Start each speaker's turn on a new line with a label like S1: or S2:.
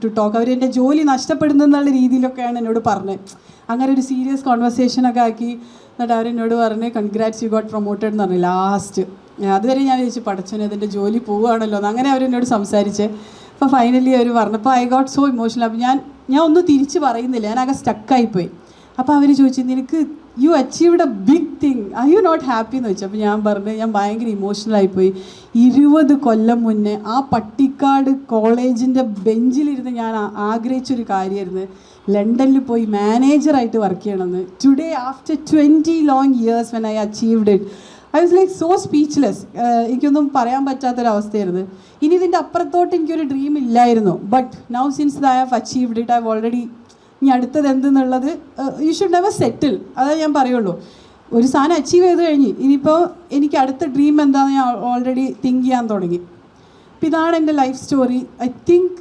S1: To talk. അവർ എൻ്റെ ജോലി നഷ്ടപ്പെടുന്നുള്ള രീതിയിലൊക്കെയാണ് എന്നോട് പറഞ്ഞത്. അങ്ങനെ ഒരു സീരിയസ് കോൺവെർസേഷനൊക്കെ ആക്കി. എന്നിട്ട് അവരെന്നോട് പറഞ്ഞ് കൺഗ്രാറ്റ്സ് യു ഗോട്ട് പ്രൊമോട്ടഡ് എന്ന് പറഞ്ഞു ലാസ്റ്റ്. അതുവരെ ഞാൻ വിചാരിച്ചു പഠിച്ചോനെ അതിൻ്റെ ജോലി പോവുകയാണല്ലോ എന്ന്. അങ്ങനെ അവരെന്നോട് സംസാരിച്ച് അപ്പോൾ ഫൈനലി അവർ പറഞ്ഞപ്പോൾ ഐ ഗോട്ട് സോ ഇമോഷണൽ. അപ്പോൾ ഞാൻ ഒന്നും തിരിച്ച് പറയുന്നില്ല, ഞാനാകെ സ്റ്റക്കായിപ്പോയി. അപ്പോൾ അവർ ചോദിച്ചു നിനക്ക് you achieved a big thing, I you not happy എന്ന് ചോദിച്ചു. അപ്പോൾ ഞാൻ പറഞ്ഞു ഞാൻ ഭയങ്കര ഇമോഷണലായിപ്പോയി. 20 കൊല്ലം മുന്നേ ആ പട്ടിക്കാട് കോളേജിൻ്റെ ബെഞ്ചിലിരുന്ന് ഞാൻ ആഗ്രഹിച്ചൊരു കാര്യമായിരുന്നു ലണ്ടനിൽ പോയി മാനേജറായിട്ട് വർക്ക് ചെയ്യണമെന്ന്. Today after 20 long years when I achieved it, I was like so speechless. എനിക്കൊന്നും പറയാൻ പറ്റാത്തൊരവസ്ഥയായിരുന്നു. ഇനി ഇതിൻ്റെ അപ്പുറത്തോട്ട് എനിക്കൊരു ഡ്രീം ഇല്ലായിരുന്നു. But now since I have achieved it, I have already ഇനി അടുത്തത് എന്തെന്നുള്ളത് യു ഷുഡ് നെവർ സെറ്റിൽ. അതേ ഞാൻ പറയുള്ളൂ. ഒരു സാധനം അച്ചീവ് ചെയ്ത് കഴിഞ്ഞ് ഇനിയിപ്പോൾ എനിക്ക് അടുത്ത ഡ്രീം എന്താണെന്ന് ഞാൻ ഓൾറെഡി തിങ്ക് ചെയ്യാൻ തുടങ്ങി. അപ്പോൾ ഇതാണ് എൻ്റെ ലൈഫ് സ്റ്റോറി. I think